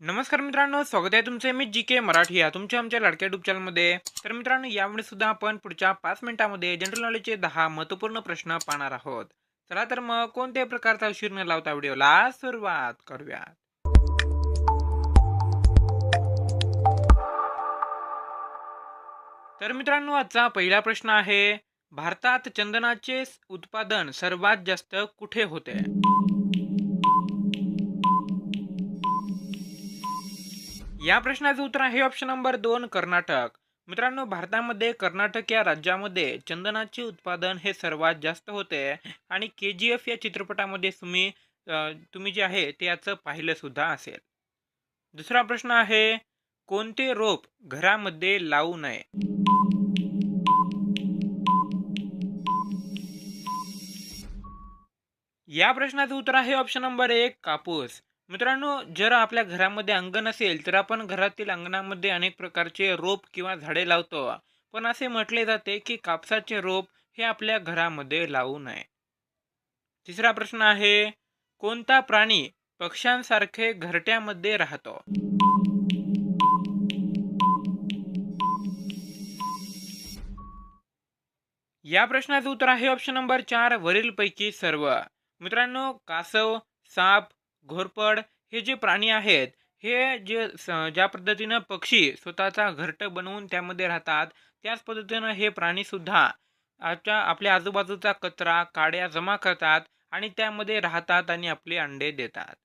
नमस्कार मित्रांनो, स्वागत आहे तुमचे. मी जी के मराठी या तुमच्या आमच्या लाडक्या युट्यूब चॅनलमध्ये. तर मित्रांनो, यावेळी सुद्धा आपण पुढच्या 5 मिनिटांमध्ये जनरल नॉलेजचे 10 महत्त्वपूर्ण प्रश्न पाहणार आहोत. चला तर मग कोणत्याही प्रकारचा उशीर न लावता व्हिडिओला सुरुवात करूया. तर मित्रांनो, आजचा पहिला प्रश्न आहे, भारतात चंदनाचे उत्पादन सर्वात जास्त कुठे होते? या प्रश्नाचं उत्तर आहे ऑप्शन नंबर 2, कर्नाटक. मित्रांनो, भारतामध्ये कर्नाटक या राज्यामध्ये चंदनाचे उत्पादन हे सर्वात जास्त होते आणि KGF या चित्रपटामध्ये तुम्ही जे आहे ते याचं पाहिलं सुद्धा असेल. दुसरा प्रश्न आहे, कोणते रोप घरामध्ये लावू नये? या प्रश्नाचं उत्तर आहे ऑप्शन नंबर 1, कापूस. मित्रांनो, जर आपल्या घरामध्ये अंगण असेल तर आपण घरातील अंगणामध्ये अनेक प्रकारचे रोप किंवा झाडे लावतो, पण असे म्हटले जाते की कापसाचे रोप हे आपल्या घरामध्ये लावू नये. तिसरा प्रश्न आहे, कोणता प्राणी पक्ष्यांसारखे घरट्यामध्ये राहतो? या प्रश्नाचं उत्तर आहे ऑप्शन नंबर 4, वरीलपैकी सर्व. मित्रांनो, कासव, साप, घोरपड हे जे प्राणी आहेत, हे ज्या पद्धतीनं पक्षी स्वतःचा घरट बनवून त्यामध्ये राहतात, त्याच पद्धतीनं हे प्राणी सुद्धा आपल्या आजूबाजूचा कचरा, काड्या जमा करतात आणि त्यामध्ये राहतात आणि आपले अंडे देतात.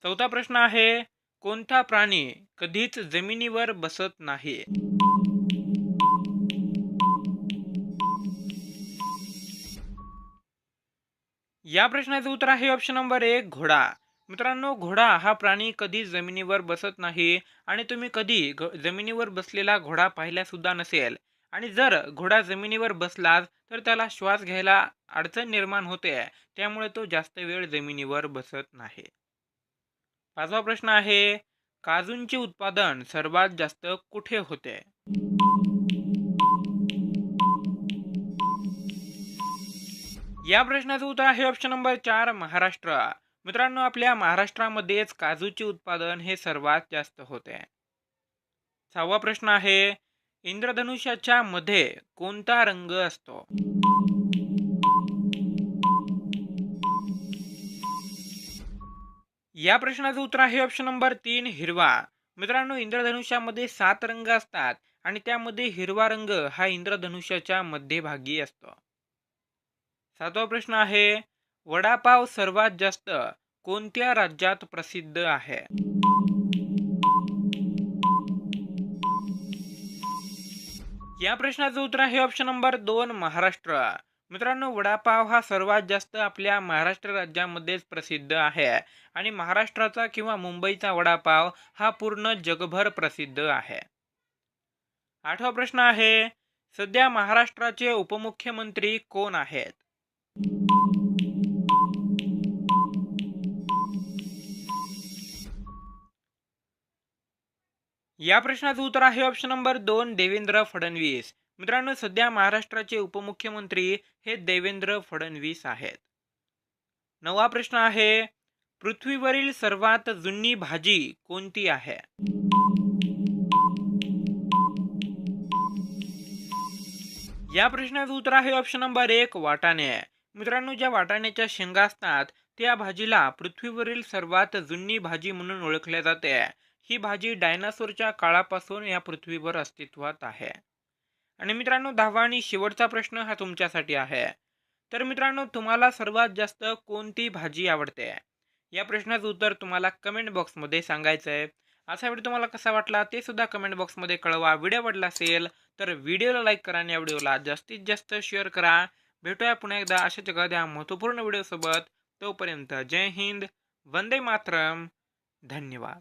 चौथा प्रश्न आहे, कोणता प्राणी कधीच जमिनीवर बसत नाही? या प्रश्नाचं उत्तर आहे ऑप्शन नंबर 1, घोडा. मित्रांनो, घोडा हा प्राणी कधी जमिनीवर बसत नाही आणि तुम्ही कधी जमिनीवर बसलेला घोडा पाहिला सुद्धा नसेल. आणि जर घोडा जमिनीवर बसला तर त्याला श्वास घ्यायला अडचण निर्माण होते, त्यामुळे तो जास्त वेळ जमिनीवर बसत नाही. पाचवा प्रश्न आहे, काजूंचे उत्पादन सर्वात जास्त कुठे होते? या प्रश्नाचं उत्तर आहे ऑप्शन नंबर 4, महाराष्ट्र. मित्रांनो, आपल्या महाराष्ट्रामध्येच काजूचे उत्पादन हे सर्वात जास्त होते. सहावा प्रश्न आहे, इंद्रधनुष्याच्या मध्ये कोणता रंग असतो? या प्रश्नाचं उत्तर आहे ऑप्शन नंबर 3, हिरवा. मित्रांनो, इंद्रधनुष्यामध्ये 7 रंग असतात आणि त्यामध्ये हिरवा रंग हा इंद्रधनुष्याच्या मध्यभागी असतो. सातवा प्रश्न आहे, वडापाव सर्वात जास्त कोणत्या राज्यात प्रसिद्ध आहे? या प्रश्नाचं उत्तर आहे ऑप्शन नंबर 2, महाराष्ट्र. मित्रांनो, वडापाव हा सर्वात जास्त आपल्या महाराष्ट्र राज्यामध्येच प्रसिद्ध आहे आणि महाराष्ट्राचा किंवा मुंबईचा वडापाव हा पूर्ण जगभर प्रसिद्ध आहे. आठवा प्रश्न आहे, सध्या महाराष्ट्राचे उपमुख्यमंत्री कोण आहेत? या प्रश्नाचं उत्तर आहे ऑप्शन नंबर 2, देवेंद्र फडणवीस. मित्रांनो, सध्या महाराष्ट्राचे उपमुख्यमंत्री हे देवेंद्र फडणवीस आहेत. नववा प्रश्न आहे, पृथ्वीवरील सर्वात जुनी भाजी कोणती आहे? या प्रश्नाचं उत्तर आहे ऑप्शन नंबर 1, वाटाणे. मित्रांनो, ज्या वाटाण्याच्या शेंगा असतात त्या भाजीला पृथ्वीवरील सर्वात जुनी भाजी म्हणून ओळखले जाते. ही भाजी डायनासोरच्या काळापासून या पृथ्वीवर अस्तित्वात आहे. आणि मित्रांनो, 10वा आणि शेवटचा प्रश्न हा तुमच्यासाठी आहे. तर मित्रांनो, तुम्हाला सर्वात जास्त कोणती भाजी आवडते? या प्रश्नाचं उत्तर तुम्हाला कमेंट बॉक्समध्ये सांगायचं आहे. असा व्हिडिओ तुम्हाला कसा वाटला ते सुद्धा कमेंट बॉक्समध्ये कळवा. व्हिडिओ आवडला असेल तर व्हिडिओला लाईक करा आणि या व्हिडिओला जास्तीत जास्त शेअर करा. भेटूया पुन्हा एकदा अशाच एखाद्या महत्त्वपूर्ण व्हिडिओसोबत. तोपर्यंत जय हिंद, वंदे मातरम, धन्यवाद.